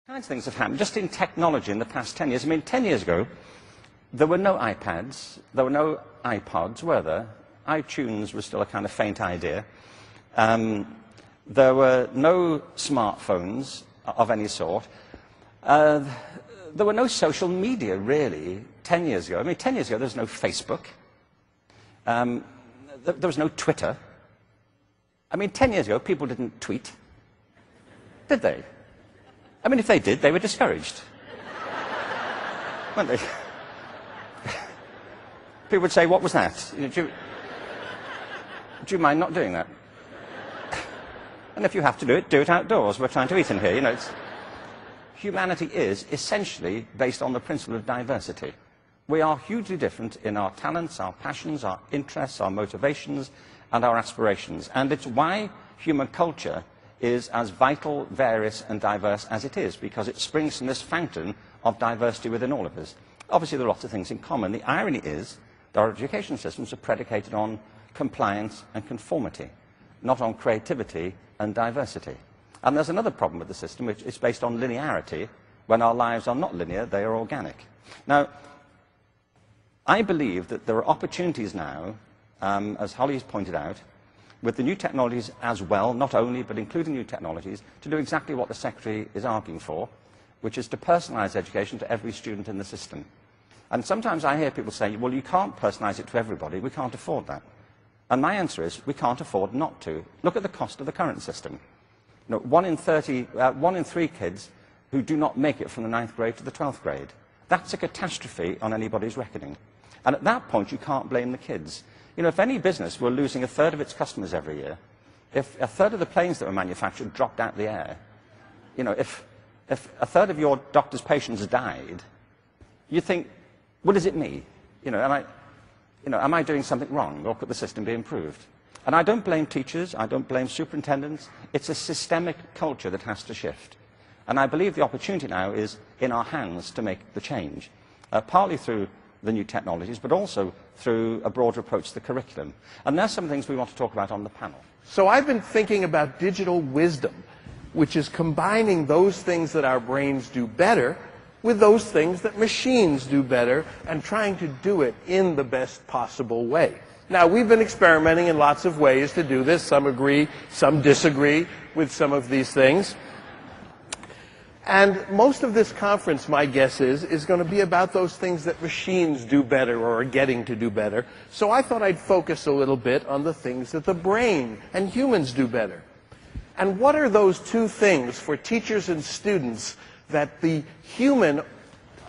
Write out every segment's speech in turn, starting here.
Kinds of things have happened just in technology in the past 10 years. I mean, 10 years ago, there were no iPads, there were no iPods, were there? iTunes was still a kind of faint idea. There were no smartphones of any sort. There were no social media, really, 10 years ago. I mean, 10 years ago, there was no Facebook. There was no Twitter. I mean, 10 years ago, people didn't tweet, did they? I mean, if they did, they were discouraged, weren't they? People would say, what was that? Do you mind not doing that? And if you have to do it outdoors. We're trying to eat in here. You know, humanity is essentially based on the principle of diversity. We are hugely different in our talents, our passions, our interests, our motivations, and our aspirations. And it's why human culture is as vital, various, and diverse as it is, because it springs from this fountain of diversity within all of us. Obviously, there are lots of things in common. The irony is that our education systems are predicated on compliance and conformity, not on creativity and diversity. And there's another problem with the system, which is based on linearity. When our lives are not linear, they are organic. Now, I believe that there are opportunities now, as Holly has pointed out, with the new technologies as well, not only, but including new technologies, to do exactly what the Secretary is arguing for, which is to personalise education to every student in the system. And sometimes I hear people say, well, you can't personalise it to everybody, we can't afford that. And my answer is, we can't afford not to. Look at the cost of the current system. You know, 1 in 3 kids who do not make it from the 9th grade to the 12th grade. That's a catastrophe on anybody's reckoning. And at that point, you can't blame the kids. You know, if any business were losing 1/3 of its customers every year, if 1/3 of the planes that were manufactured dropped out the air, you know, if 1/3 of your doctor's patients died, you think, well, is it me? You know, am I doing something wrong, or could the system be improved? And I don't blame teachers, I don't blame superintendents. It's a systemic culture that has to shift. And I believe the opportunity now is in our hands to make the change, partly through the new technologies, but also through a broader approach to the curriculum. And there's some things we want to talk about on the panel. So I've been thinking about digital wisdom, which is combining those things that our brains do better with those things that machines do better, and trying to do it in the best possible way. Now, we've been experimenting in lots of ways to do this. Some agree, some disagree with some of these things. And most of this conference, my guess is going to be about those things that machines do better or are getting to do better. So I thought I'd focus a little bit on the things that the brain and humans do better. And what are those two things for teachers and students that the human,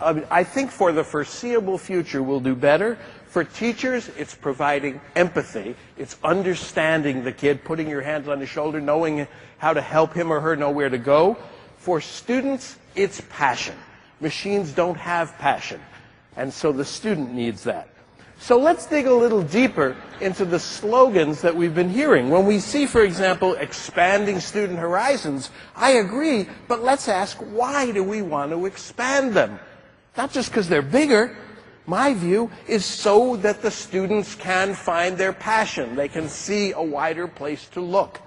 I think for the foreseeable future, will do better? For teachers, it's providing empathy. It's understanding the kid, putting your hands on his shoulder, knowing how to help him or her know where to go. For students, it's passion. Machines don't have passion, and so the student needs that. So let's dig a little deeper into the slogans that we've been hearing. When we see, for example, expanding student horizons, I agree, but let's ask, why do we want to expand them? Not just because they're bigger. My view is so that the students can find their passion. They can see a wider place to look.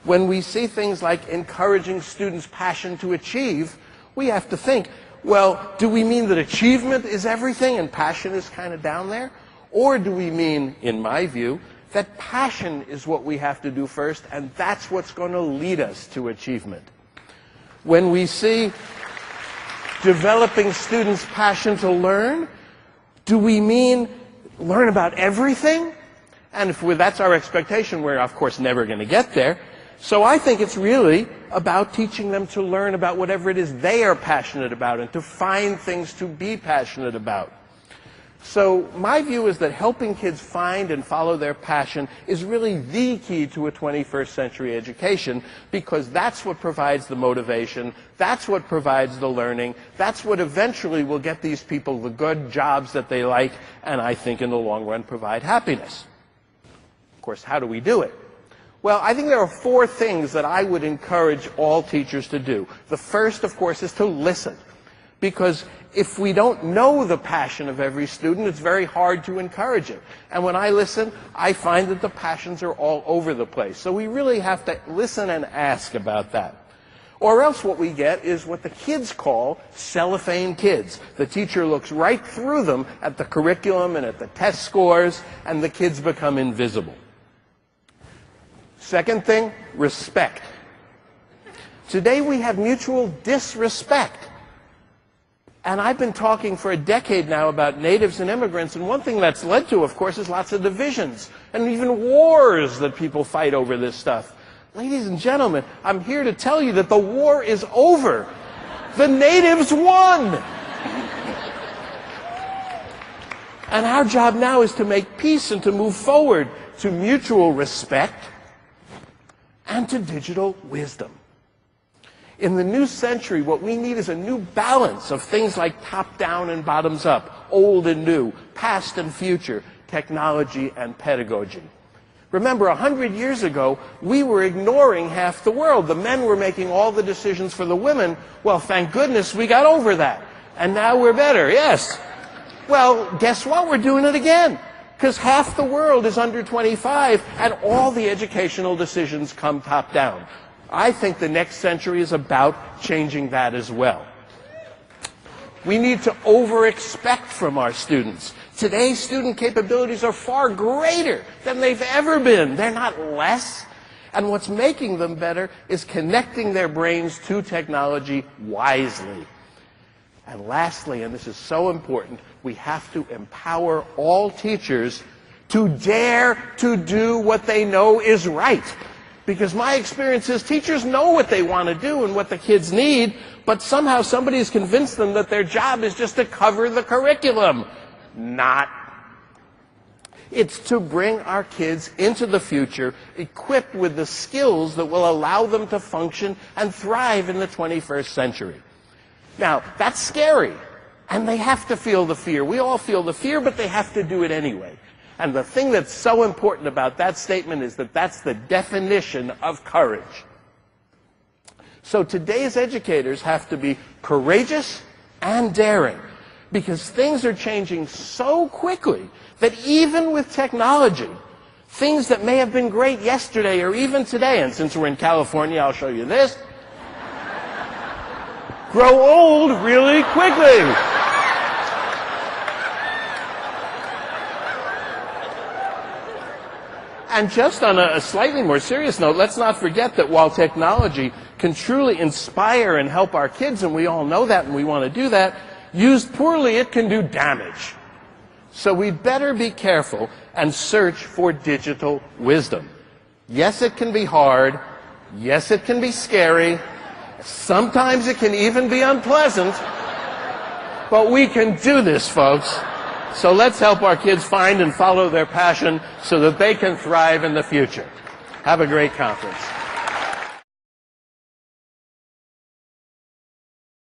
When we see things like encouraging students' passion to achieve, we have to think, well, do we mean that achievement is everything and passion is kind of down there? Or do we mean, in my view, that passion is what we have to do first, and that's what's going to lead us to achievement? When we see developing students' passion to learn, do we mean learn about everything? And if that's our expectation, we're, of course, never going to get there. So I think it's really about teaching them to learn about whatever it is they are passionate about and to find things to be passionate about. So my view is that helping kids find and follow their passion is really the key to a 21st century education, because that's what provides the motivation, that's what provides the learning, that's what eventually will get these people the good jobs that they like, and I think in the long run provide happiness. Of course, how do we do it? Well, I think there are 4 things that I would encourage all teachers to do. The first, of course, is to listen. Because if we don't know the passion of every student, it's very hard to encourage it. And when I listen, I find that the passions are all over the place. So we really have to listen and ask about that. Or else what we get is what the kids call cellophane kids. The teacher looks right through them at the curriculum and at the test scores, and the kids become invisible. Second thing, respect. Today we have mutual disrespect. And I've been talking for a decade now about natives and immigrants, and one thing that's led to, of course, is lots of divisions and even wars that people fight over this stuff. Ladies and gentlemen, I'm here to tell you that the war is over. The natives won. And our job now is to make peace and to move forward to mutual respect and to digital wisdom. In the new century, what we need is a new balance of things like top-down and bottoms-up, old and new, past and future, technology and pedagogy. Remember, 100 years ago, we were ignoring half the world. The men were making all the decisions for the women. Well, thank goodness we got over that. And now we're better, yes. Well, guess what? We're doing it again. Because half the world is under 25, and all the educational decisions come top-down. I think the next century is about changing that as well. We need to over-expect from our students. Today's student capabilities are far greater than they've ever been. They're not less. And what's making them better is connecting their brains to technology wisely. And lastly, and this is so important, we have to empower all teachers to dare to do what they know is right. Because my experience is teachers know what they want to do and what the kids need, but somehow somebody has convinced them that their job is just to cover the curriculum. Not. It's to bring our kids into the future equipped with the skills that will allow them to function and thrive in the 21st century. Now, that's scary, and they have to feel the fear. We all feel the fear, but they have to do it anyway. And the thing that's so important about that statement is that that's the definition of courage. So today's educators have to be courageous and daring, because things are changing so quickly that even with technology, things that may have been great yesterday or even today, and since we're in California, I'll show you this, grow old really quickly. And just on a slightly more serious note, let's not forget that while technology can truly inspire and help our kids, and we all know that and we want to do that, used poorly, it can do damage. So we better be careful and search for digital wisdom. Yes, it can be hard. Yes, it can be scary. Sometimes it can even be unpleasant. But we can do this, folks. So let's help our kids find and follow their passion so that they can thrive in the future. Have a great conference.